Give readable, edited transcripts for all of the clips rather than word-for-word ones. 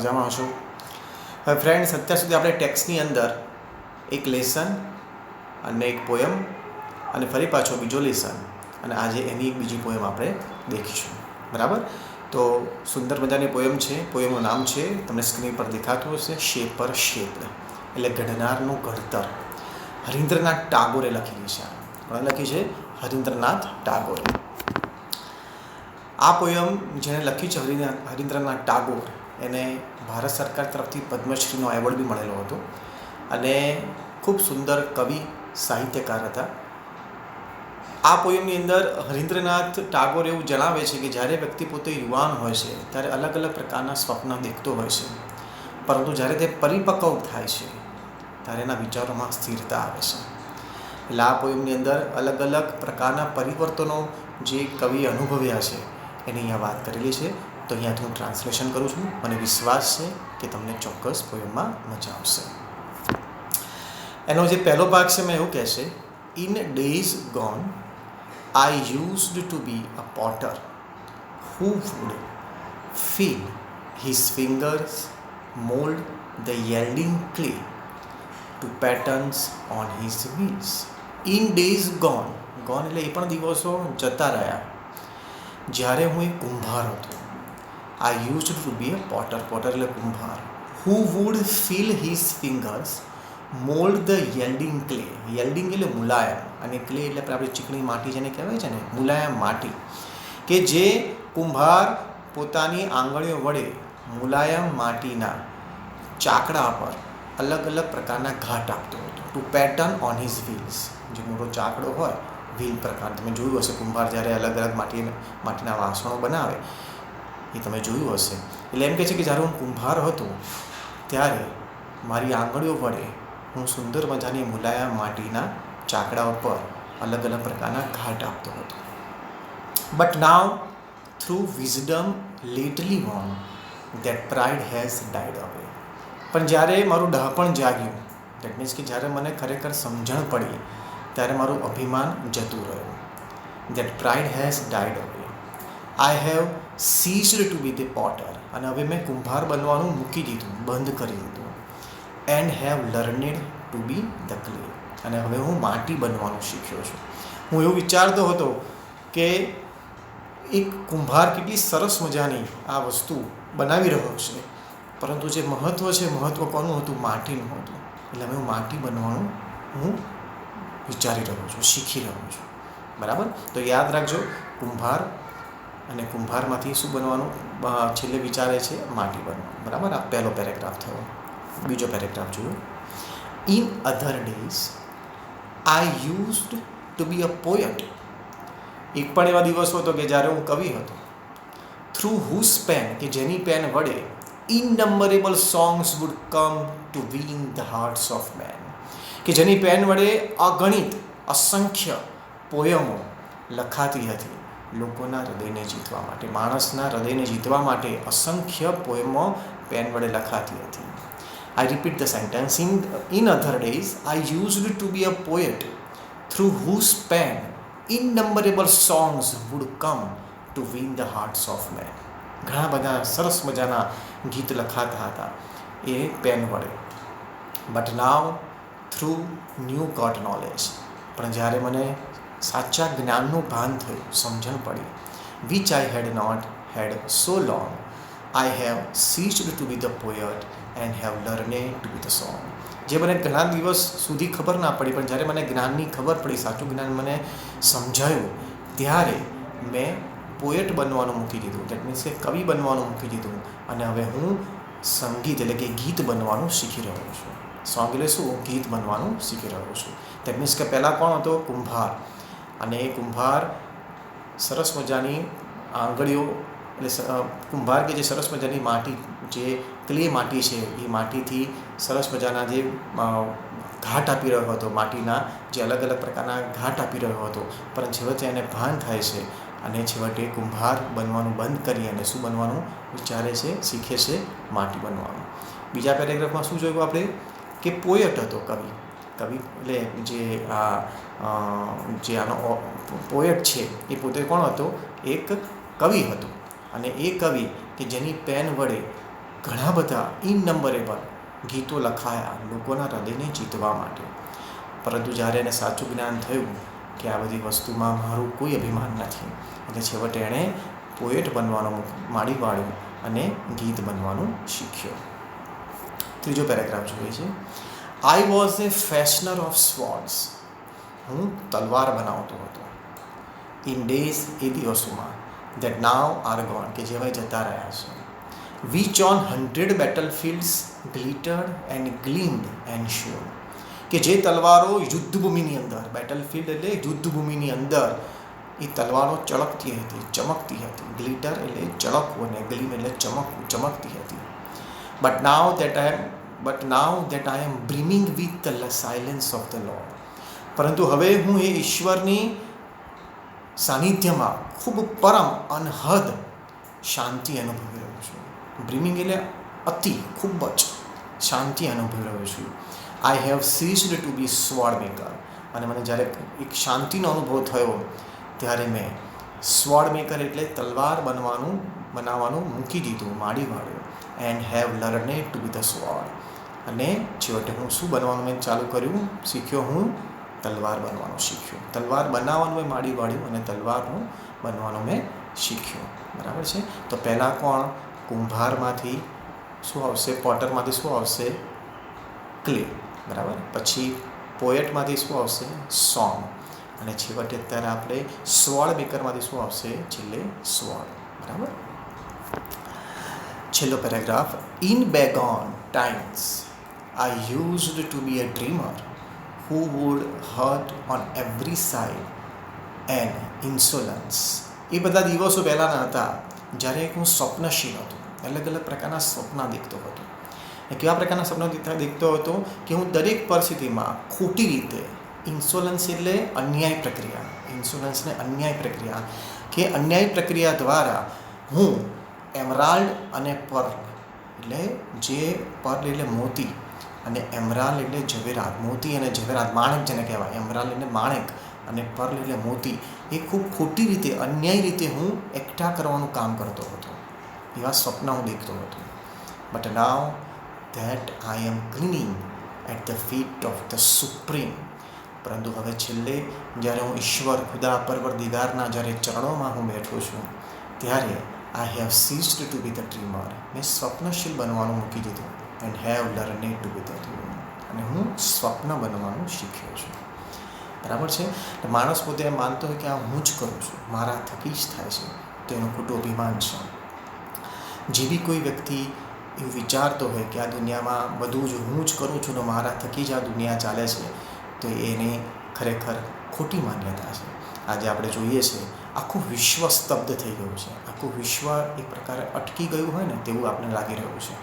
મજામાં હશો. હવે ફ્રેન્ડ્સ, અત્યાર સુધી આપણે ટેક્સ્ટની અંદર એક લેસન અને એક પોયમ અને ફરી પાછો બીજો લેસન અને આજે એની એક બીજી પોયમ આપણે દેખીશું. બરાબર? તો સુંદર મજાની પોયમ છે. પોયમનું નામ છે, તમને સ્ક્રીન પર દેખાતું હશે, શેપર શેપ્ડ, એટલે ઘડનારનું ઘડતર. હરીન્દ્રનાથ ટાગોરે લખેલી છે. કોણે લખી છે? હરીન્દ્રનાથ ટાગોરે. આ પોયમ જેણે લખી છે હરીન્દ્રનાથ ટાગોર, એને ભારત સરકાર તરફથી પદ્મશ્રીનો એવોર્ડ બી મળેલો હતો અને ખૂબ સુંદર કવિ સાહિત્યકાર હતા. આ પોયમની અંદર હરીન્દ્રનાથ ટાગોર એવું જણાવે છે કે જ્યારે વ્યક્તિ પોતે યુવાન હોય છે ત્યારે અલગ અલગ પ્રકારના સ્વપ્ન દેખતો હોય છે, પરંતુ જ્યારે તે પરિપક્વ થાય છે ત્યારે એના વિચારોમાં સ્થિરતા આવે છે. એટલે આ પોયમની અંદર અલગ અલગ પ્રકારના પરિવર્તનો જે કવિએ અનુભવ્યા છે એની અહીંયા વાત કરેલી છે. તો અહીંયાથી હું ટ્રાન્સલેશન કરું છું. મને વિશ્વાસ છે કે તમને ચોક્કસ પોયમમાં મજા આવશે. એનો જે પહેલો ભાગ છે મેં એવું કહે છે, in days gone I used to be a potter who would feel his fingers mold the yielding clay to patterns on his wheels. In days gone, gone એટલે એ પણ દિવસો જતા રહ્યા જ્યારે હું એક કુંભાર હતો. I used to be a potter, potter એટલે કુંભાર, who would feel his fingers mould the yielding clay. Yielding એટલે મુલાયમ અને ક્લે એટલે આપણે ચીકણી માટી જેને કહેવાય છે ને, મુલાયમ માટી, કે જે કુંભાર પોતાની આંગળીઓ વડે મુલાયમ માટીના ચાકડા પર અલગ અલગ પ્રકારના ઘાટ આપતો હતો. To pattern on his wheels. જે મોટો ચાકડો હોય, વ્હીલ પ્રકાર, તમે જોયું હશે કુંભાર જ્યારે અલગ અલગ માટીના વાસણો બનાવે એ તમે જોયું હશે. એટલે એમ કહે છે કે જ્યારે હું કુંભાર હતો ત્યારે મારી આંગળીઓ વડે હું સુંદર મજાની મુલાયમ માટીના ચાકડાઓ પર અલગ અલગ પ્રકારના ઘાટ આપતો હતો. But now through wisdom lately won that pride has died away. પણ જ્યારે મારું ડહાપણ જાગ્યું, દેટ મીન્સ કે જ્યારે મને ખરેખર સમજણ પડી ત્યારે મારું અભિમાન જતું રહ્યું. That pride has died away. I have ceased to be the potter. અને હવે મેં કુંભાર બનવાનું મૂકી દીધું, બંધ કરી દીધું. And have learned to be the clay. અને હવે હું માટી બનવાનું શીખ્યો છું. હું એવું વિચારતો હતો કે એક કુંભાર કેટલી સરસ મજાની આ વસ્તુ બનાવી રહ્યો છે, પરંતુ જે મહત્ત્વ છે, મહત્ત્વ કોનું હતું? માટીનું હતું. એટલે હવે હું માટી બનવાનું હું વિચારી રહ્યો છું, શીખી રહ્યો છું. બરાબર? તો યાદ રાખજો, કુંભાર અને કુંભારમાંથી શું બનવાનું છેલ્લે વિચારે છે? માટી બનવાનું. બરાબર? આ પહેલો પેરેગ્રાફ થયો. બીજો પેરેગ્રાફ જોયો. In other days I used to be a poet. એક પણ એવા દિવસો હતો કે જ્યારે હું કવિ હતો. થ્રુ હુઝ પેન, કે જેની પેન વડે innumerable songs would come to win the hearts of men. કે જેની પેન વડે અગણિત, અસંખ્ય પોયમો લખાતી હતી લોકોના હૃદયને જીતવા માટે. માણસના હૃદયને જીતવા માટે અસંખ્ય પોયમો પેન વડે લખાતી હતી. I repeat the sentence. In other days, I used to be a poet through whose pen innumerable songs would come to win the hearts of men. ઘણા બધા સરસ મજાના ગીત લખાતા હતા એ પેન વડે. But now through new got knowledge. પણ જ્યારે મને સાચા જ્ઞાનનું ભાન થયું, સમજણ પડી, which I had not had so long, I have ceased to be the poet and have learned to be the song. જે મને ઘણા દિવસ સુધી ખબર ના પડી, પણ જ્યારે મને જ્ઞાનની ખબર પડી, સાચું જ્ઞાન મને સમજાયું, ત્યારે મેં પોએટ બનવાનું મૂકી દીધું. દેટ મીન્સ કે કવિ બનવાનું મૂકી દીધું અને હવે હું સંગીત એટલે કે ગીત બનવાનું શીખી રહ્યો છું. સોંગ એટલે શું? ગીત બનવાનું શીખી રહ્યો છું. દેટ મીન્સ કે પહેલાં કોણ હતો? કુંભાર. અને એ કુંભાર સરસ મજાની આંગળીઓ, એટલે કુંભાર કે જે સરસ મજાની માટી, જે ક્લે માટી છે, એ માટીથી સરસ મજાના જે ઘાટ આપી રહ્યો હતો, માટીના જે અલગ અલગ પ્રકારના ઘાટ આપી રહ્યો હતો. પરંતુ છેવટે એને ભાન થાય છે અને છેવટે કુંભાર બનવાનું બંધ કરી અને શું બનવાનું વિચારે છે, શીખે છે? માટી બનવાનું. બીજા પેરેગ્રાફમાં શું જોયું આપણે? કે પોયટ હતો, કવિ. કવિ એટલે જે આનો પોયટ છે એ પોતે કોણ હતો? એક કવિ હતો. અને એ કવિ કે જેની પેન વડે ઘણા બધા ઇનનંબરેબલ ગીતો લખાયા લોકોના હૃદયને જીતવા માટે. પરંતુ જ્યારે એને સાચું જ્ઞાન થયું કે આ બધી વસ્તુમાં મારું કોઈ અભિમાન નથી, એટલે છેવટે એણે પોએટ બનવાનું માંડી વાળ્યું અને ગીત બનવાનું શીખ્યો. ત્રીજો પેરેગ્રાફ જોઈએ છે. I was A fashioner of swords. હું તલવાર બનાવતો હતો. ઇન ડેઝ, એ દિવસોમાં, દેટ નાવ આર ગોન, કે જેવાય જતા રહ્યા છે. Which on 100 battlefields glittered and gleamed and showed, કે જે તલવારો યુદ્ધભૂમિની અંદર, બેટલફિલ્ડ એટલે યુદ્ધભૂમિની અંદર એ તલવારો ચળકતી હતી, ચમકતી હતી. ગ્લિટર એટલે ચળકવું અને ગ્લીમ એટલે ચમકવું, ચમકતી હતી. But now that I am brimming with the silence of the Lord. પરંતુ હવે હું એ ઈશ્વરની સાનિધ્યમાં ખૂબ પરમ અનહદ શાંતિ અનુભવી રહ્યો છું. બ્રીમિંગ એટલે અતિ, ખૂબ જ શાંતિ અનુભવી રહ્યો છું. I have ceased to be sword maker. અને મને જ્યારે એક શાંતિનો અનુભવ થયો ત્યારે મેં સ્વોર્ડ મેકર એટલે તલવાર બનાવવાનું મૂકી દીધું, માંડી વાળ્યું. And have learned to be the sword. અને છેવટે હું શું બનવાનું મેં ચાલુ કર્યું, શીખ્યો. હું તલવાર બનવાનું શીખ્યો. તલવાર બનાવવાનું મેં માંડી વાળ્યું અને તલવારનું બનવાનું મેં શીખ્યો. બરાબર છે. તો પહેલાં કોણ? કુંભારમાંથી શું આવશે? પોટરમાંથી શું આવશે? ક્લે. બરાબર. પછી પોએટમાંથી શું આવશે? સોંગ. અને છેવટે અત્યારે આપણે સ્વોર્ડ મેકરમાંથી શું આવશે? છેલ્લે સ્વોર્ડ. બરાબર. છેલ્લો paragraph. In bygone times I used to be a dreamer who would hurt on every side and insolence. એ બધા દિવસો પહેલાંના હતા જ્યારે હું સ્વપ્નશીલ હતો, અલગ અલગ પ્રકારના સ્વપ્ન દેખતો હતો. એ કેવા પ્રકારના સ્વપ્ન દેખતો હતો કે હું દરેક પરિસ્થિતિમાં ખોટી રીતે, ઇન્સોલન્સ એટલે અન્યાય પ્રક્રિયા, ઇન્સોલન્સને અન્યાય પ્રક્રિયા, કે અન્યાય પ્રક્રિયા દ્વારા હું એમરાલ્ડ અને પર્લ, એટલે જે પર્લ એટલે મોતી અને એમરાલ્ડ એટલે ઝવેરાત, મોતી અને ઝવેરાત, માણેક જેને કહેવાય. એમરાલ્ડ એટલે માણેક અને પર્લ એટલે મોતી. એ ખૂબ ખોટી રીતે, અન્યાય રીતે હું એકઠા કરવાનું કામ કરતો હતો. એવા સ્વપ્ન હું દેખતો હતો. But now that I am clinging at the feet of the supreme. પરંતુ હવે છેલ્લે જ્યારે હું ઈશ્વર, ખુદા, પરવરદિગારના જ્યારે ચરણોમાં હું બેઠો છું, ત્યારે I have ceased to be the dreamer. મેં સ્વપ્નશીલ બનવાનું મૂકી દીધું. And have learned to be the dreamer. અને હું સ્વપ્ન બનવાનું શીખ્યો છું. બરાબર છે. માણસ પોતે એમ માનતો હોય કે આ હું જ કરું છું, મારા થકી જ થાય છે, તો એનું ખોટું અભિમાન છે. જે બી કોઈ વ્યક્તિ એવું વિચારતો હોય કે આ દુનિયામાં બધું જ હું જ કરું છું ને મારા થકી જ આ દુનિયા ચાલે છે, તો એને ખરેખર ખોટી માન્યતા છે. આજે આપણે જોઈએ છીએ આખું વિશ્વ સ્તબ્ધ થઈ ગયું છે. આખું વિશ્વ એક પ્રકારે અટકી ગયું હોય ને તેવું આપણને લાગી રહ્યું છે.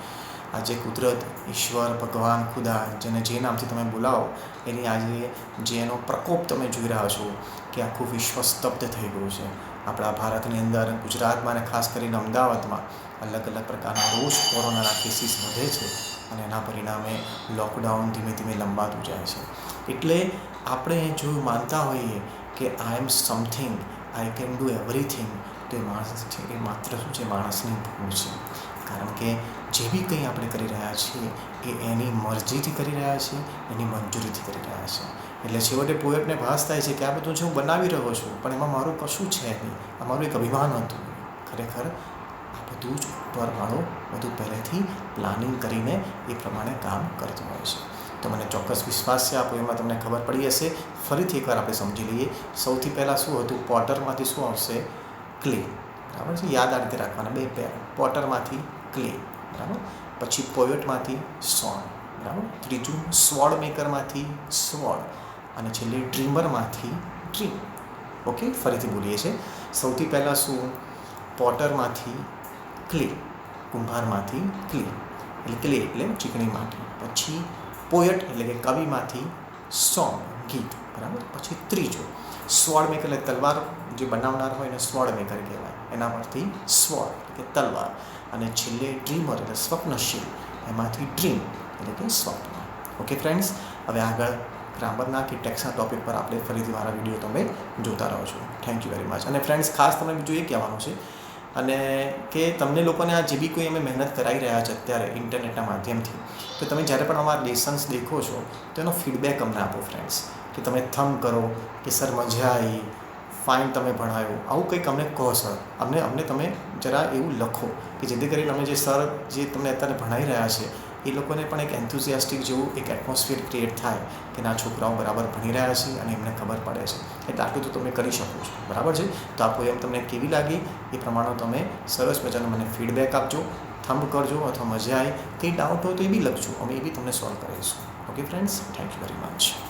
આજે કુદરત, ઈશ્વર, ભગવાન, ખુદા, જેને જે નામથી તમે બોલાવો, એની આજે જે એનો પ્રકોપ તમે જોઈ રહ્યા છો કે આખું વિશ્વ સ્તબ્ધ થઈ ગયું છે. આપણા ભારતની અંદર, ગુજરાતમાં અને ખાસ કરીને અમદાવાદમાં અલગ અલગ પ્રકારના રોજ કોરોનાના કેસીસ વધે છે અને એના પરિણામે લોકડાઉન ધીમે ધીમે લંબાતું જાય છે. એટલે આપણે જો માનતા હોઈએ કે I am something, I can do everything, તો એ માણસ છે એ માત્ર શું છે? માણસની ભૂલ છે. કારણ કે જે બી કંઈ આપણે કરી રહ્યા છીએ એ એની મરજીથી કરી રહ્યા છીએ, એની મંજૂરીથી કરી રહ્યા છીએ. એટલે છેવટે પોએટને ભાસ થાય છે કે આ બધું જે હું બનાવી રહ્યો છું પણ એમાં મારું કશું છે નહીં, આ મારું એક અભિમાન હતું. ખરેખર આ બધું જ ઉપરવાળો બધું પહેલેથી પ્લાનિંગ કરીને એ પ્રમાણે કામ કરતો હોય છે. તો મને ચોક્કસ વિશ્વાસ છે આ પોએમમાં તમને ખબર પડી હશે. ફરીથી એકવાર આપણે સમજી લઈએ. સૌથી પહેલાં શું હતું? પોટરમાંથી શું આવશે? ક્લે. બરાબર છે. યાદ આ રીતે રાખવાના, બે પેર. પોટરમાંથી ક્લે. બરાબર. પછી પોએટમાંથી સોંગ. બરાબર. ત્રીજું સ્વોર્ડ મેકરમાંથી સ્વોર્ડ. અને છેલ્લે ડ્રીમરમાંથી ડ્રીમ. ઓકે, ફરીથી બોલીએ છીએ. સૌથી પહેલાં શું? પોટરમાંથી ક્લે, કુંભારમાંથી ક્લે, એટલે ક્લે એટલે ચીકણી માટી. પછી પોએટ એટલે કે કવિમાંથી સોંગ, ગીત. બરાબર. પછી ત્રીજો સ્વોર્ડ મેકર એટલે તલવાર જે બનાવનાર હોય એને સ્વોર્ડ મેકર કહેવાય, એના પરથી સ્વોર્ડ એટલે કે તલવાર. અને છેલ્લે ડ્રીમર એટલે સ્વપ્નશીલ, એમાંથી ડ્રીમ એટલે કે સ્વપ્ન. ઓકે ફ્રેન્ડ્સ, હવે આગળ ગ્રામરના કે ટેક્સના ટૉપિક પર આપણે ફરીથી મારા વિડીયો તમે જોતા રહો છો. Thank you very much. અને ફ્રેન્ડ્સ, ખાસ તમને બીજું એ કહેવાનું છે અને કે તમને લોકોને આ જે બી કોઈ અમે મહેનત કરાવી રહ્યા છે અત્યારે ઇન્ટરનેટના માધ્યમથી, તો તમે જ્યારે પણ અમારા લેસન્સ દેખો છો તો એનો ફીડબેક અમને આપો ફ્રેન્ડ્સ, કે તમે થંબ કરો કે સર મજા આવી, ફાઇન તમે ભણાવ્યું, આવું કંઈક અમને કહો સર. અમને તમે જરા એવું લખો કે જેથી કરીને અમે જે સર જે તમને અત્યારે ભણાવી રહ્યા છે એ લોકોને પણ એક એન્થુઝિયાસ્ટિક જેવું એક એટમોસ્ફિયર ક્રિએટ થાય કે ના છોકરાઓ બરાબર ભણી રહ્યા છે અને એમને ખબર પડે છે. એટલે આટલું તો તમે કરી શકો છો, બરાબર છે. તો આ પોએમ તમને કેવી લાગી એ પ્રમાણે તમે સરસ મજાનો મને ફીડબેક આપજો, થંબ કરજો અથવા મજા આવી, કંઈ ડાઉટ હોય તો એ બી લખજો, અમે એ બી તમને સોલ્વ કરીશું. Okay friends, thank you very much.